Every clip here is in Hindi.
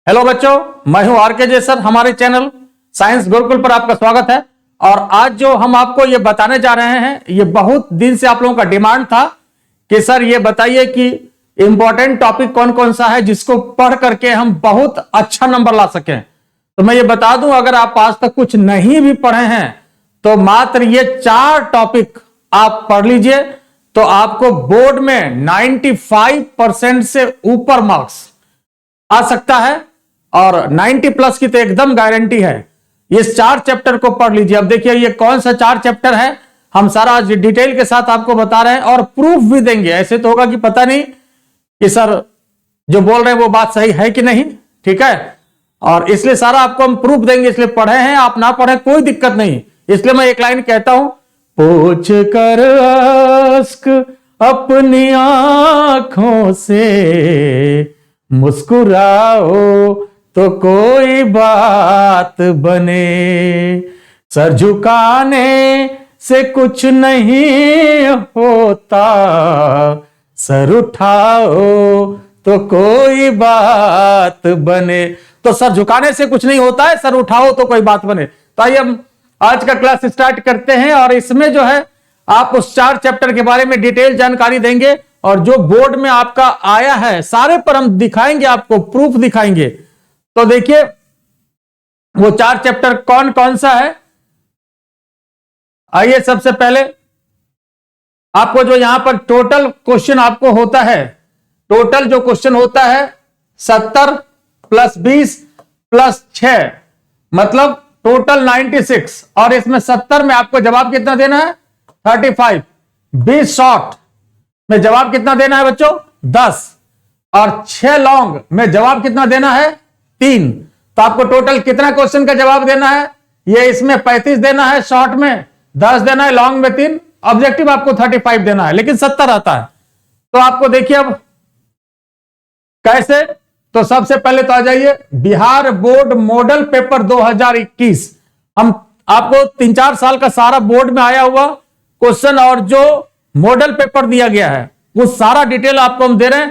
हेलो बच्चों, मैं हूं आर के जे सर। हमारे चैनल साइंस गुरुकुल पर आपका स्वागत है। और आज जो हम आपको ये बताने जा रहे हैं, ये बहुत दिन से आप लोगों का डिमांड था कि सर ये बताइए कि इंपॉर्टेंट टॉपिक कौन कौन सा है जिसको पढ़ करके हम बहुत अच्छा नंबर ला सकें। तो मैं ये बता दूं, अगर आप आज तक कुछ नहीं भी पढ़े हैं तो मात्र ये 4 टॉपिक आप पढ़ लीजिए तो आपको बोर्ड में 95% से ऊपर मार्क्स आ सकता है और 90 प्लस की तो एकदम गारंटी है। इस 4 चैप्टर को पढ़ लीजिए। अब देखिए ये कौन सा 4 चैप्टर है, हम सारा डिटेल के साथ आपको बता रहे हैं और प्रूफ भी देंगे। ऐसे तो होगा कि पता नहीं कि सर जो बोल रहे हैं वो बात सही है कि नहीं, ठीक है। और इसलिए सारा आपको हम प्रूफ देंगे, इसलिए पढ़े हैं आप ना पढ़े कोई दिक्कत नहीं। इसलिए मैं एक लाइन कहता हूं, पोंछ कर अश्क अपनी आंखों से मुस्कुराओ तो कोई बात बने, सर झुकाने से कुछ नहीं होता, सर उठाओ तो कोई बात बने। तो सर झुकाने से कुछ नहीं होता है, सर उठाओ तो कोई बात बने। तो आइए हम आज का क्लास स्टार्ट करते हैं और इसमें जो है आप उस 4 चैप्टर के बारे में डिटेल जानकारी देंगे और जो बोर्ड में आपका आया है सारे पर हम दिखाएंगे, आपको प्रूफ दिखाएंगे। तो देखिए वो 4 चैप्टर कौन कौन सा है। आइए सबसे पहले आपको जो यहां पर टोटल क्वेश्चन आपको होता है, टोटल जो क्वेश्चन होता है 70 प्लस 20 प्लस 6 मतलब टोटल 96। और इसमें 70 में आपको जवाब कितना देना है 35, 20 शॉर्ट में जवाब कितना देना है बच्चों 10 और 6 लॉन्ग में जवाब कितना देना है 3। तो आपको टोटल कितना क्वेश्चन का जवाब देना है, ये इसमें 35 देना है, शॉर्ट में 10 देना है, लॉन्ग में 3, ऑब्जेक्टिव आपको 35 देना है, लेकिन 70 आता है। तो आपको देखिए अब कैसे। तो सबसे पहले तो आ जाइए बिहार बोर्ड मॉडल पेपर 2021। हम आपको 3-4 साल का सारा बोर्ड में आया हुआ क्वेश्चन और जो मॉडल पेपर दिया गया है वो सारा डिटेल आपको हम दे रहे हैं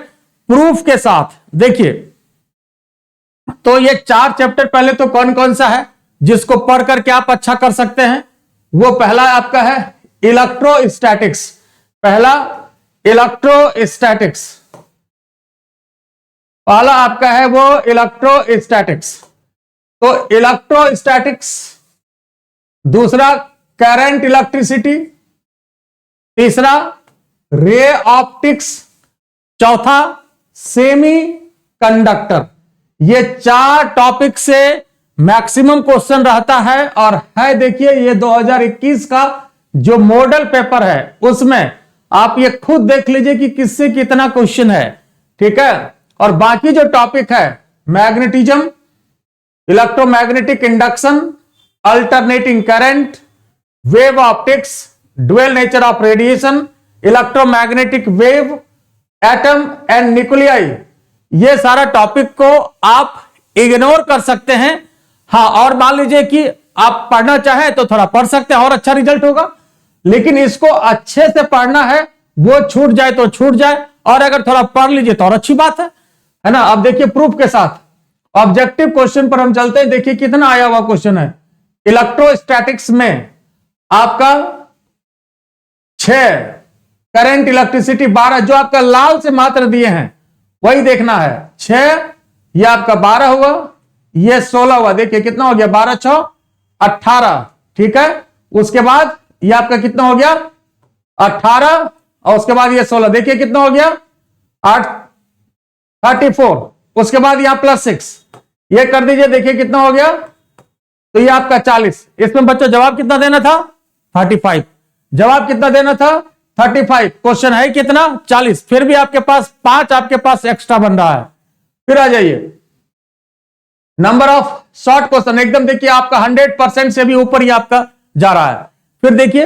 प्रूफ के साथ। देखिए तो ये 4 चैप्टर पहले तो कौन कौन सा है जिसको पढ़ करके आप अच्छा कर सकते हैं। वो पहला आपका है इलेक्ट्रोस्टैटिक्स। पहला इलेक्ट्रोस्टैटिक्स, पहला आपका है वो इलेक्ट्रोस्टैटिक्स। तो इलेक्ट्रोस्टैटिक्स, दूसरा करंट इलेक्ट्रिसिटी, तीसरा रे ऑप्टिक्स, चौथा सेमी कंडक्टर। ये 4 टॉपिक से मैक्सिमम क्वेश्चन रहता है और है देखिए ये 2021 का जो मॉडल पेपर है उसमें आप ये खुद देख लीजिए कि किससे कितना क्वेश्चन है, ठीक है। और बाकी जो टॉपिक है magnetism, electromagnetic induction, alternating current, wave optics, dual nature of radiation, electromagnetic wave, atom and nuclei, ये सारा टॉपिक को आप इग्नोर कर सकते हैं। हाँ, और मान लीजिए कि आप पढ़ना चाहें तो थोड़ा पढ़ सकते हैं और अच्छा रिजल्ट होगा, लेकिन इसको अच्छे से पढ़ना है, वो छूट जाए तो छूट जाए और अगर थोड़ा पढ़ लीजिए तो और अच्छी बात है ना। अब देखिए प्रूफ के साथ ऑब्जेक्टिव क्वेश्चन पर हम चलते हैं। देखिए कितना आया हुआ क्वेश्चन है इलेक्ट्रोस्टैटिक्स में आपका 6, करंट इलेक्ट्रिसिटी 12, जो आपका लाल से मात्र दिए हैं वही देखना है। 6 ये आपका 12 हुआ, ये 16 हुआ। देखिए कितना हो गया 12 6 18, ठीक है। उसके बाद ये आपका कितना हो गया 18 और उसके बाद ये 16, देखिए कितना हो गया 34। उसके बाद यहां +6 ये कर दीजिए, देखिए कितना हो गया, तो ये आपका 40। इसमें बच्चों जवाब कितना देना था 35, जवाब कितना देना था 35। क्वेश्चन है कितना 40, फिर भी आपके पास 5 आपके पास एक्स्ट्रा बन रहा है। फिर आ जाइए नंबर ऑफ शॉर्ट क्वेश्चन, एकदम देखिए आपका 100% से भी ऊपर ही आपका जा रहा है। फिर देखिए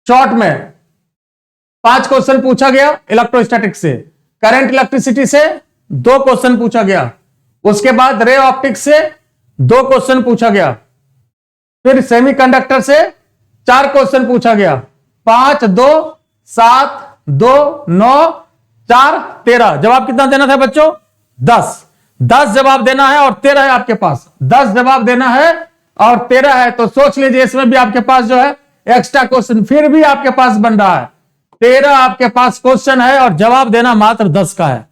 शॉर्ट में 5 क्वेश्चन पूछा गया इलेक्ट्रोस्टैटिक्स से, करंट इलेक्ट्रिसिटी से 2 क्वेश्चन पूछा गया, उसके बाद रे ऑप्टिक्स से 2 क्वेश्चन पूछा गया, फिर सेमीकंडक्टर से 4 क्वेश्चन पूछा गया। 5 2 7 2 9 4 13, जवाब कितना देना था बच्चों 10। 10 जवाब देना है और 13 है आपके पास, 10 जवाब देना है और 13 है, तो सोच लीजिए इसमें भी आपके पास जो है एक्स्ट्रा क्वेश्चन फिर भी आपके पास बन रहा है। 13 आपके पास क्वेश्चन है और जवाब देना मात्र 10 का है।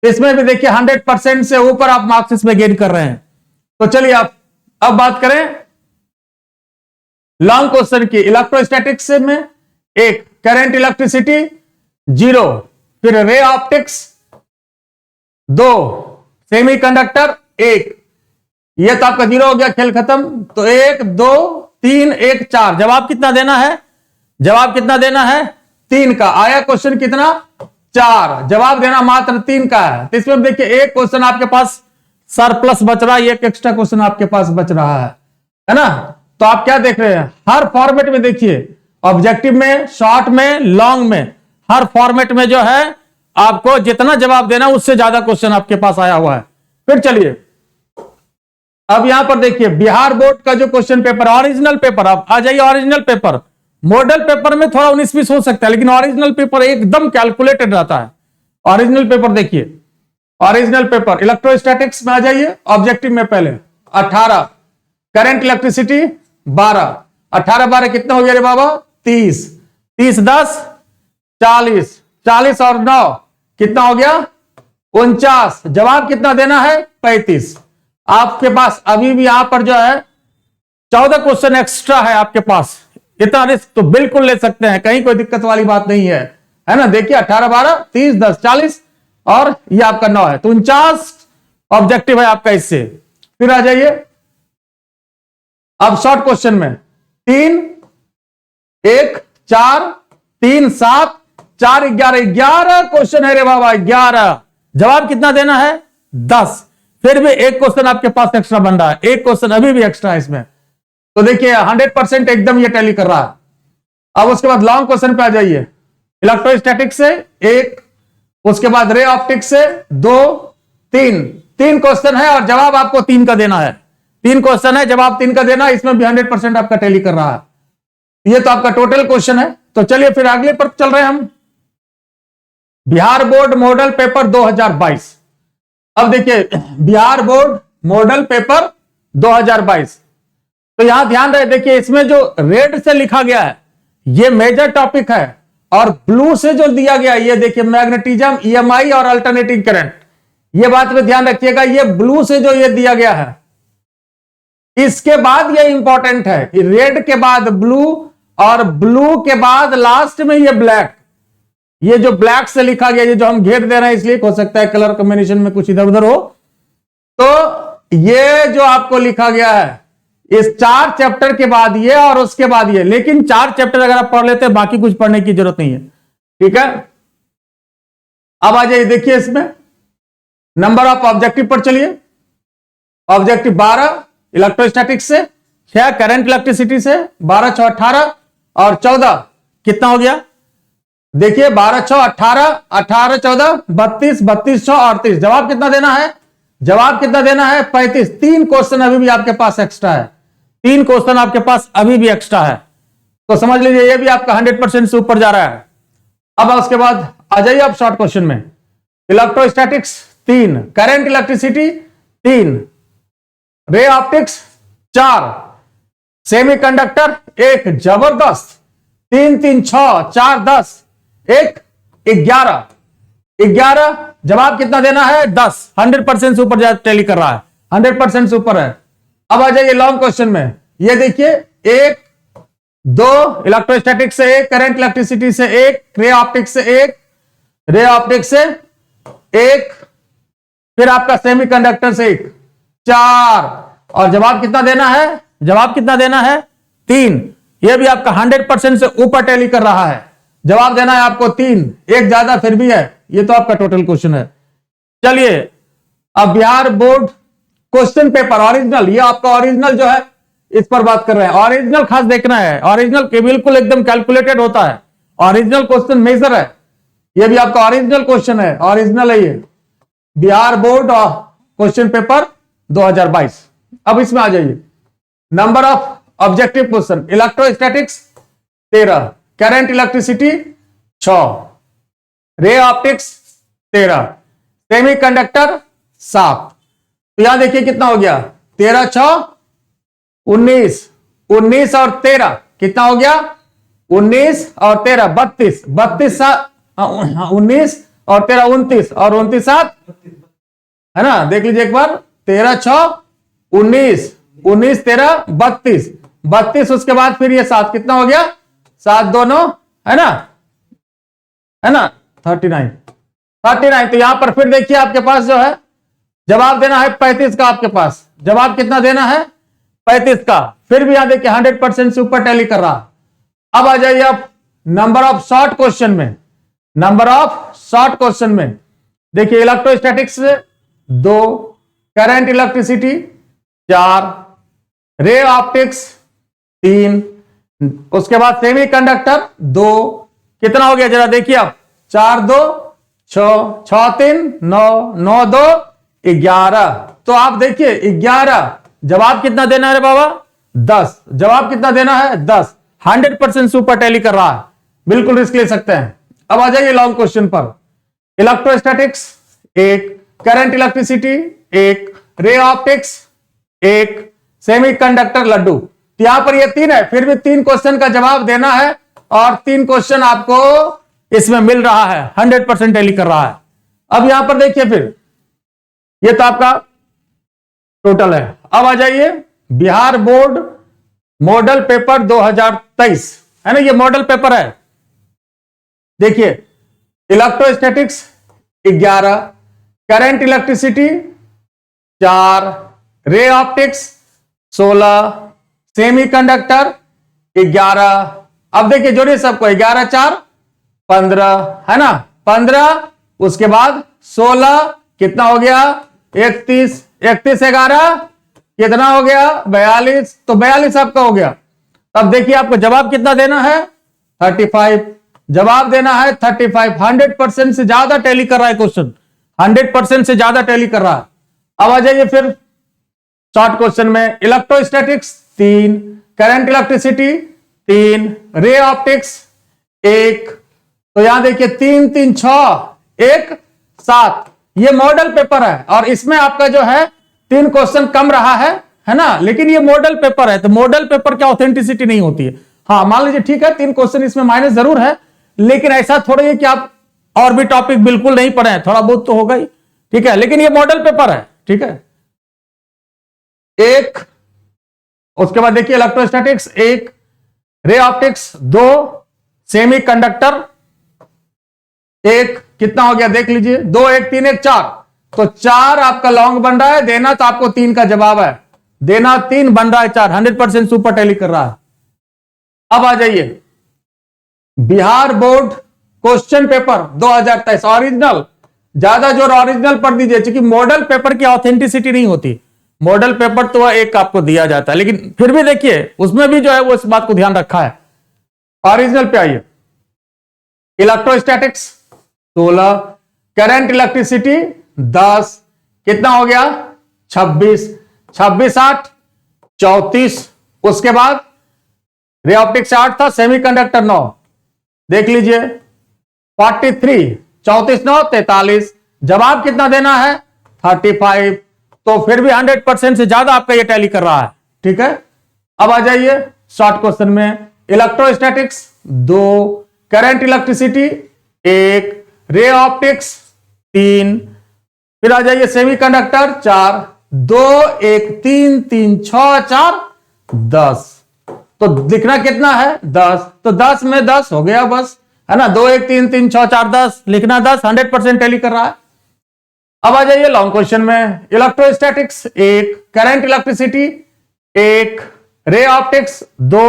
इसमें भी देखिए 100% से ऊपर आप मार्क्स इसमें गेन कर रहे हैं। तो चलिए आप अब बात करें लॉन्ग क्वेश्चन की। इलेक्ट्रोस्टैटिक्स में एक करंट इलेक्ट्रिसिटी 0, फिर रे ऑप्टिक्स 2, सेमीकंडक्टर 1। ये तो आपका 0 हो गया, खेल खत्म। तो 1 2 3 1 4 जवाब कितना देना है? जवाब कितना देना है? 3 का। आया क्वेश्चन कितना? 4। जवाब देना मात्र 3 का है। तो इसमें देखिए एक क्वेश्चन आपके पास सरप्लस बच रहा है, एक एक्स्ट्रा क्वेश्चन आपके पास बच रहा है ना। तो आप क्या देख रहे हैं, हर फॉर्मेट में देखिए, ऑब्जेक्टिव में, शॉर्ट में, लॉन्ग में, हर फॉर्मेट में जो है आपको जितना जवाब देना उससे ज्यादा क्वेश्चन आपके पास आया हुआ है। फिर चलिए अब यहां पर देखिए बिहार बोर्ड का जो क्वेश्चन पेपर, ओरिजिनल पेपर, आप आ जाइए ओरिजिनल पेपर। मॉडल पेपर में थोड़ा 19-20 हो सकता है, लेकिन ओरिजिनल पेपर एकदम कैलकुलेटेड रहता है। ओरिजिनल पेपर देखिए, ओरिजिनल पेपर इलेक्ट्रोस्टैटिक्स में आ जाइए, ऑब्जेक्टिव में पहले 18, करंट इलेक्ट्रिसिटी 12, 18 12 कितना हो गया रे बाबा? 30, 30 10 40, 40 और 9 कितना हो गया? 49। जवाब कितना देना है? 35। आपके पास अभी भी यहां पर जो है 14 क्वेश्चन एक्स्ट्रा है आपके पास। इतना रिस्क तो बिल्कुल ले सकते हैं, कहीं कोई दिक्कत वाली बात नहीं है, है ना। देखिए 18 12 30 10 40 और ये आपका 9 है, तो 49 ऑब्जेक्टिव है आपका इससे। फिर आ जाइए अब शॉर्ट क्वेश्चन में 3 1 4 3 7 4 11 11 क्वेश्चन है रे बाबा, 11। जवाब कितना देना है? 10। फिर भी एक क्वेश्चन आपके पास एक्स्ट्रा बन रहा है, एक क्वेश्चन अभी भी एक्स्ट्रा है इसमें। तो देखिए 100% एकदम ये टैली कर रहा है। अब उसके बाद लॉन्ग क्वेश्चन पे आ जाइए, इलेक्ट्रोस्टैटिक्स से 1, उसके बाद रे ऑप्टिक्स से 2 3 क्वेश्चन है और जवाब आपको 3 का देना है। 3 क्वेश्चन है, जवाब 3 का देना, इसमें भी 100% आपका टैली कर रहा है। ये तो आपका टोटल क्वेश्चन है। तो चलिए फिर अगले पर चल रहे हैं हम, बिहार बोर्ड मॉडल पेपर 2022। अब देखिए बिहार बोर्ड मॉडल पेपर 2022, तो यहां ध्यान रहे, देखिए इसमें जो रेड से लिखा गया है ये मेजर टॉपिक है, और ब्लू से जो दिया गया है ये देखिए मैग्नेटिज्म, ईएमआई और अल्टरनेटिंग करंट। ये बात में ध्यान रखिएगा, ये ब्लू से जो ये दिया गया है, इसके बाद ये इंपॉर्टेंट है कि रेड के बाद ब्लू और ब्लू के बाद लास्ट में ये ब्लैक। ये जो ब्लैक से लिखा गया, ये जो हम घेर दे रहे हैं इसलिए, हो सकता है कलर कॉम्बिनेशन में कुछ इधर उधर हो। तो ये जो आपको लिखा गया है इस 4 चैप्टर के बाद ये और उसके बाद ये, लेकिन 4 चैप्टर अगर आप पढ़ लेते हैं बाकी कुछ पढ़ने की जरूरत नहीं है, ठीक है। अब आ जाइए देखिए इसमें नंबर ऑफ ऑब्जेक्टिव पर चलिए। ऑब्जेक्टिव 12 इलेक्ट्रोस्टैटिक्स से, 6 करंट इलेक्ट्रिसिटी से, 12 6 18 और 14 कितना हो गया? देखिए 12 6 18 18 14 32 32 6 38। जवाब कितना देना है? जवाब कितना देना है? 35। 3 क्वेश्चन अभी भी आपके पास एक्स्ट्रा है, 3 क्वेश्चन आपके पास अभी भी एक्स्ट्रा है। तो समझ लीजिए ये भी आपका 100% से ऊपर जा रहा है। अब उसके बाद आ जाइए आप शॉर्ट क्वेश्चन में, electrostatics 3, current electricity 3, ray optics 4, semiconductor 1। जबरदस्त, 3 3 6 4 10 1 11 11। जवाब कितना देना है? 10। 100% से ऊपर टैली कर रहा है, 100% से ऊपर है। अब आ जाइए लॉन्ग क्वेश्चन में, ये देखिए 1 2 इलेक्ट्रोस्टैटिक्स से 1, करंट इलेक्ट्रिसिटी से 1, रे ऑप्टिक्स से 1, रे ऑप्टिक्स से 1, फिर आपका सेमीकंडक्टर से 1, 4। और जवाब कितना देना है? जवाब कितना देना है? 3। यह भी आपका 100% से ऊपर टैली कर रहा है। जवाब देना है आपको 3, एक ज्यादा फिर भी है। ये तो आपका टोटल क्वेश्चन है। चलिए अब Bihar board question paper original, ये आपका ओरिजिनल जो है इस पर बात कर रहे हैं। ओरिजिनल खास देखना है, ओरिजिनल के बिल्कुल एकदम कैलकुलेटेड होता है, ओरिजिनल क्वेश्चन मेजर है। ये भी आपका ओरिजिनल क्वेश्चन है, ओरिजिनल है ये बिहार बोर्ड क्वेश्चन पेपर 2022। अब इसमें आ जाइए number of objective question, electrostatics 13, current electricity 6, ray optics 13, semiconductor 7, तो यहां देखिए कितना हो गया, 13 6 19, 19 और 13 कितना हो गया, 19 और 13 32, 32 19 और 13 29 और 29 7 है ना। देख लीजिए एक बार, 13 6 19, 19 13 32, 32 उसके बाद फिर ये 7 कितना हो गया, 7 2 9 है ना, 39, 39। तो यहां पर फिर देखिए आपके पास जो है जवाब देना है 35 का, आपके पास जवाब कितना देना है, 35 का। फिर भी यहां देखिए 100% से ऊपर टैली कर रहा। अब आ जाइए आप नंबर ऑफ शॉर्ट क्वेश्चन में, नंबर ऑफ शॉर्ट क्वेश्चन में देखिए electrostatics 2, current electricity 4, ray optics 3, उसके बाद सेमी कंडक्टर 2, कितना हो गया जरा देखिए आप, 4 2 6, 6 3 9, 9 2 11। तो आप देखिए 11, जवाब कितना देना है बाबा, 10, जवाब कितना देना है 10। 100% सुपर टैली कर रहा है, बिल्कुल रिस्क ले सकते हैं। अब आ जाइए लॉन्ग क्वेश्चन पर, इलेक्ट्रोस्टैटिक्स 1, करंट इलेक्ट्रिसिटी 1, रे ऑप्टिक्स 1, सेमीकंडक्टर लड्डू। तो यहां पर ये 3 है, फिर भी 3 क्वेश्चन का जवाब देना है और 3 क्वेश्चन आपको इसमें मिल रहा है, 100% टैली कर रहा है। अब यहां पर देखिए फिर ये तो आपका टोटल है। अब आ जाइए बिहार बोर्ड मॉडल पेपर 2023 है ना, ये मॉडल पेपर है। देखिए electrostatics 11, current electricity 4, ray optics 16, semiconductor 11। अब देखिए जोड़िए सबको, 11 4 15 है ना, 15 उसके बाद 16 कितना हो गया, 31, 31 11 कितना हो गया, 42। तो 42 आपका हो गया। अब देखिए आपको जवाब कितना देना है, 35, जवाब देना है 35। 100% से ज्यादा टैली कर रहा है क्वेश्चन, 100% से ज्यादा टैली कर रहा है। अब आ जाइए फिर शॉर्ट क्वेश्चन में, इलेक्ट्रोस्टैटिक्स 3, करंट इलेक्ट्रिसिटी 3, रे ऑप्टिक्स 1। तो यहां देखिए 3 3 6 1 7, ये मॉडल पेपर है और इसमें आपका जो है 3 क्वेश्चन कम रहा है ना। लेकिन ये मॉडल पेपर है, तो मॉडल पेपर की ऑथेंटिसिटी नहीं होती है। हाँ मान लीजिए ठीक है 3 क्वेश्चन इसमें माइनस जरूर है, लेकिन ऐसा थोड़ा ही कि आप और भी टॉपिक बिल्कुल नहीं पढ़े हैं, थोड़ा बहुत तो होगा ही, ठीक है। लेकिन ये मॉडल पेपर है, ठीक है। 1, उसके बाद देखिए electrostatics 1, ray optics 2, semi conductor 1, कितना हो गया देख लीजिए, 2 1 3 1 4। तो 4 आपका लॉन्ग बन रहा है, देना तो आपको 3 का जवाब है, देना 3 बन रहा है 4, 100% सुपर टैली कर रहा है। अब आ जाइए Bihar board question paper 2023 original, ज्यादा जोर ओरिजिनल पर दीजिए, क्योंकि मॉडल पेपर की ऑथेंटिसिटी नहीं होती। मॉडल पेपर तो एक आपको दिया जाता है, लेकिन फिर भी देखिए उसमें भी जो है वो इस बात को ध्यान रखा है। ओरिजिनल पे आइए, इलेक्ट्रोस्टैटिक्स 16, करंट इलेक्ट्रिसिटी 10, कितना हो गया 26, 26 8 34, उसके बाद रे ऑप्टिक्स 8 था, सेमीकंडक्टर 9, देख लीजिए 43, 34 9 43, जवाब कितना देना है 35। तो फिर भी 100% से ज्यादा आपका ये टैली कर रहा है, ठीक है। अब आ जाइए शॉर्ट क्वेश्चन में, electrostatics 2, current electricity 1, ray optics 3, फिर आ जाइए सेमीकंडक्टर 4, 2 1 3 3 6 4 10। तो लिखना कितना है 10, तो 10 में 10 हो गया बस, है ना। 2 1 3 3 6 4 10, लिखना 10, 100% टैली कर रहा है। अब आ जाइए लॉन्ग क्वेश्चन में, electrostatics 1, current electricity 1, ray optics 2,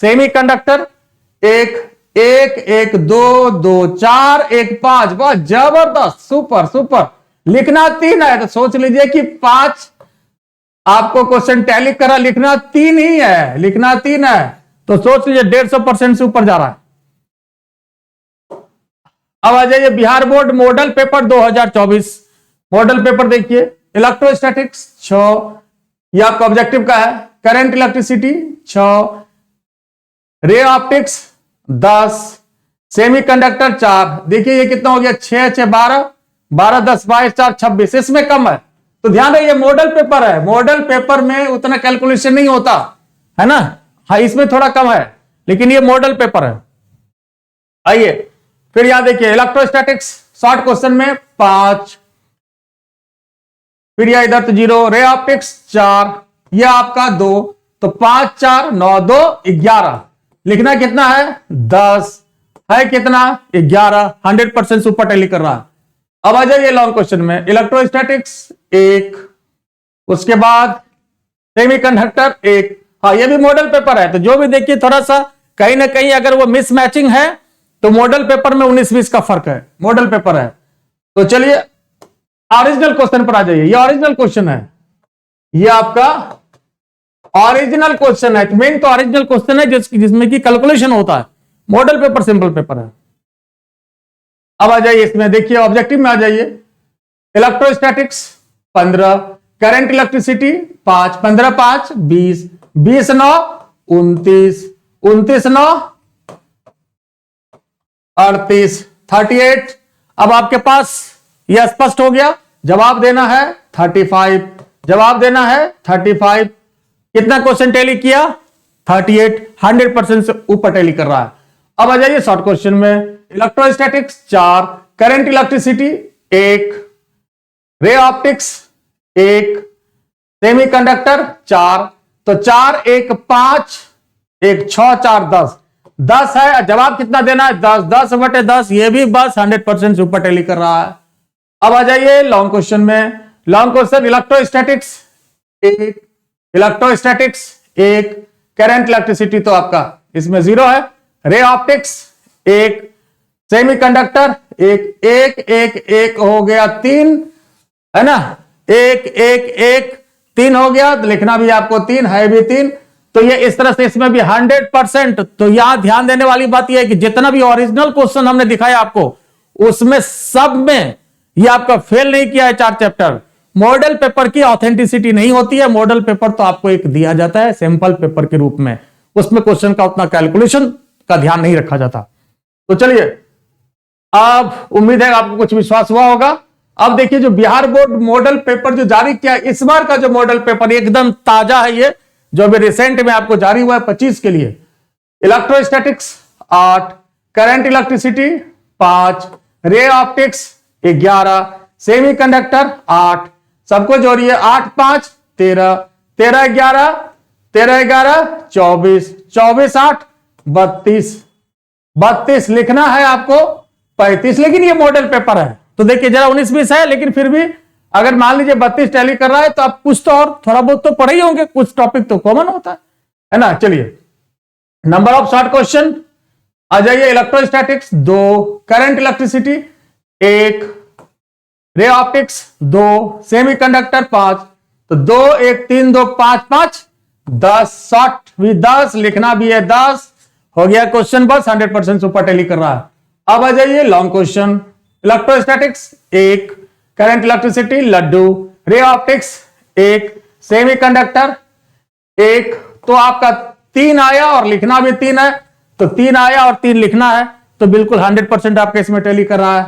semiconductor 1 1 1 2 2 4 1 5, बहुत जबरदस्त, सुपर सुपर। लिखना 3 है, तो सोच लीजिए कि 5 आपको क्वेश्चन टैली करा, लिखना 3 ही है, लिखना 3 है, तो सोच लीजिए 150% से ऊपर जा रहा है। अब आ जाइए Bihar board model paper 2024, model paper देखिए, इलेक्ट्रोस्टैटिक्स 6, ये आपका ऑब्जेक्टिव का है, current electricity 6, ray optics 10, semiconductor 4। देखिए ये कितना हो गया 6 6 12 12 10 22 4 26, इसमें कम है, तो ध्यान रहे ये मॉडल पेपर है, मॉडल पेपर में उतना कैलकुलेशन नहीं होता है ना, हाँ इसमें थोड़ा कम है, लेकिन ये मॉडल पेपर है। आइए फिर यहां देखिए इलेक्ट्रोस्टैटिक्स शॉर्ट क्वेश्चन में 5, फिर यह इधर तो 0, रे ऑप्टिक्स 4, यह आपका 2, तो 5 4 9 2 11, लिखना कितना है 10, है कितना 11, 100% सुपर टैली कर रहा है। अब आ जाइए लॉन्ग क्वेश्चन में, इलेक्ट्रोस्टैटिक्स 1, उसके बाद सेमीकंडक्टर 1, हाँ ये भी मॉडल पेपर है, तो जो भी देखिए थोड़ा सा कहीं ना कहीं अगर वो मिसमैचिंग है तो मॉडल पेपर में 19-20 का फर्क है, मॉडल पेपर है। तो चलिए ओरिजिनल क्वेश्चन पर आ जाइए, ये ओरिजिनल क्वेश्चन है, ये आपका ओरिजिनल क्वेश्चन है, मेन तो ओरिजिनल क्वेश्चन है जिसमें कि कैलकुलेशन होता है, मॉडल पेपर सिंपल पेपर है। अब आ जाइए इसमें देखिए ऑब्जेक्टिव में आ जाइए, इलेक्ट्रोस्टैटिक्स 15, करंट इलेक्ट्रिसिटी 5, 15 5 20, 20 9 29, 29 9 38, 38। अब आपके पास यह स्पष्ट हो गया, जवाब देना है 35, जवाब देना है 35। कितना क्वेश्चन टैली किया 38, 100% से ऊपर टैली कर रहा है। अब आ जाइए शॉर्ट क्वेश्चन में, इलेक्ट्रोस्टैटिक्स 4, करंट इलेक्ट्रिसिटी 1, रे ऑप्टिक्स 1, सेमीकंडक्टर 4, तो 4 1 5 1 6 4 10, 10 है, जवाब कितना देना है 10, 10/10, ये भी बस 100% सुपर टैली कर रहा है। अब आ जाइए लॉन्ग क्वेश्चन में, long question electrostatics 1, electrostatics 1, current electricity तो आपका इसमें 0 है, रे ऑप्टिक्स 1, सेमीकंडक्टर 1 1 1 1 हो गया 3, है ना, 1 1 1 3 हो गया, तो लिखना भी आपको 3 है भी 3, तो ये इस तरह से इसमें भी 100%। तो यहां ध्यान देने वाली बात यह है कि जितना भी ओरिजिनल क्वेश्चन हमने दिखाया आपको उसमें सब में ये आपका फेल नहीं किया है 4 चैप्टर। मॉडल पेपर की ऑथेंटिसिटी नहीं होती है, मॉडल पेपर तो आपको एक दिया जाता है सैंपल पेपर के रूप में, उसमें क्वेश्चन का उतना कैलकुलेशन का ध्यान नहीं रखा जाता। तो चलिए अब उम्मीद है आपको कुछ विश्वास हुआ होगा। अब देखिए जो बिहार बोर्ड मॉडल पेपर जो जारी किया इस बार का जो मॉडल पेपर एकदम ताजा है, ये जो अभी रिसेंट में आपको जारी हुआ है 25 के लिए, electrostatics 8, current electricity 5, ray optics 11, semiconductor 8, सबको जोड़िए 8 5 13, 13 11, 13 11 24, 24 8 32, 32 लिखना है आपको 35, लेकिन ये मॉडल पेपर है तो देखिए जरा 19-20 है, लेकिन फिर भी अगर मान लीजिए 32 टैली कर रहा है तो आप कुछ तो और थोड़ा बहुत तो पढ़े ही होंगे, कुछ टॉपिक तो कॉमन होता है ना। चलिए नंबर ऑफ शॉर्ट क्वेश्चन आ जाइए, electrostatics 2, current electricity 1, ray optics 2, semiconductor 5, तो 2 1 3 2 5 5 10, शॉर्ट भी 10, लिखना भी है 10, हो गया क्वेश्चन बस 100% सुपर टैली कर रहा है। अब आ जाइए long question, electrostatics 1, current electricity लड्डू, रे ऑप्टिक्स 1, सेमीकंडक्टर 1, तो आपका 3 आया और लिखना भी 3 है, तो 3 आया और 3 लिखना है, तो बिल्कुल 100% आपका इसमें टैली कर रहा है।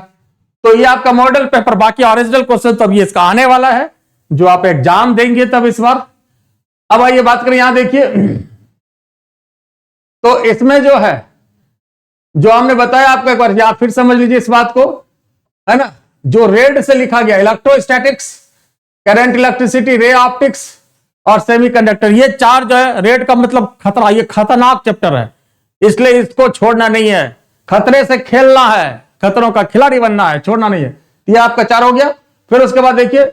तो ये आपका मॉडल पेपर, बाकी ओरिजिनल क्वेश्चन तो अभी इसका आने वाला है जो आप एग्जाम देंगे तब इस बार। अब आइए बात करें यहां देखिए, तो इसमें जो है जो हमने बताया आपको एक बार आप फिर समझ लीजिए इस बात को, है ना, जो रेड से लिखा गया electrostatics, current electricity, ray optics और सेमीकंडक्टर, ये 4 जो है रेड का मतलब खतरा, ये खतरनाक चैप्टर है, इसलिए इसको छोड़ना नहीं है, खतरे से खेलना है, खतरों का खिलाड़ी बनना है, छोड़ना नहीं है। ये आपका 4 हो गया। फिर उसके बाद देखिए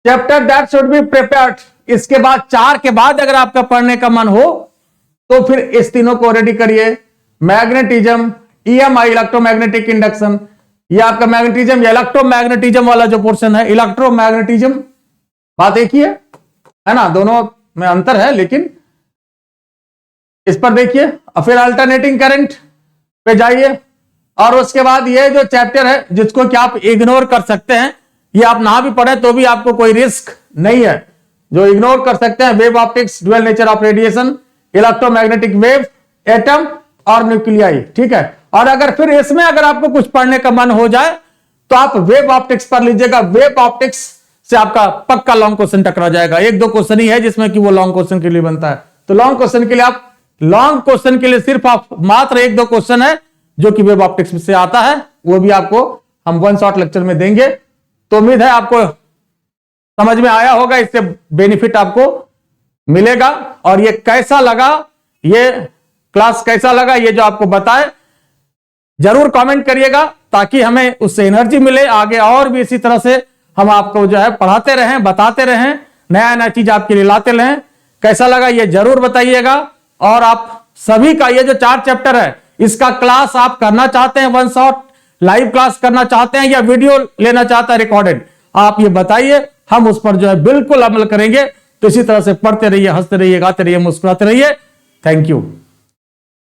chapter that should be prepared, इसके बाद 4 के बाद अगर आपका पढ़ने का मन हो तो फिर इस तीनों को रेडी करिए, मैग्नेटिज्म, ईएमआई इलेक्ट्रोमैग्नेटिक इंडक्शन, ये आपका मैग्नेटिज्म या इलेक्ट्रोमैग्नेटिज्म वाला जो पोर्शन है, इलेक्ट्रोमैग्नेटिज्म बात एक ही है ना, दोनों में अंतर है लेकिन इस पर देखिए। और फिर अल्टरनेटिंग करंट पे जाइए, और उसके बाद ये जो चैप्टर है जिसको कि आप इग्नोर कर सकते हैं, ये आप ना भी पढ़े तो भी आपको कोई रिस्क नहीं है, जो इग्नोर कर सकते हैं, wave optics, dual nature of radiation, electromagnetic wave, atom और न्यूक्लियाई, ठीक है। और अगर फिर इसमें अगर आपको कुछ पढ़ने का मन हो जाए तो आप वेव ऑप्टिक्स पर लीजिएगा, वेव ऑप्टिक्स से आपका पक्का लॉन्ग क्वेश्चन टकरा जाएगा। एक दो क्वेश्चन ही है जिसमें कि वो लॉन्ग क्वेश्चन के लिए बनता है। तो लॉन्ग क्वेश्चन के लिए आप लॉन्ग क्वेश्चन के लिए सिर्फ आप मात्र एक दो क्वेश्चन है जो कि वेब ऑप्टिक्स से आता है, वो भी आपको हम वन शॉट लेक्चर में देंगे। तो उम्मीद है आपको समझ में आया होगा, इससे बेनिफिट आपको मिलेगा। और ये कैसा लगा, ये क्लास कैसा लगा, ये जो आपको बताए जरूर कमेंट करिएगा, ताकि हमें उससे एनर्जी मिले आगे और भी इसी तरह से हम आपको जो है पढ़ाते रहें, बताते रहें, नया नया चीज आपके लिए लाते रहें। कैसा लगा ये जरूर बताइएगा। और आप सभी का ये जो 4 चैप्टर है इसका क्लास आप करना चाहते हैं, वन शॉट लाइव क्लास करना चाहते हैं या वीडियो लेना चाहते हैं रिकॉर्डेड, आप ये बताइए, हम उस पर जो है बिल्कुल अमल करेंगे। तो इसी तरह से पढ़ते रहिए, हंसते रहिए, गाते रहिए, मुस्कुराते रहिए। Thank you.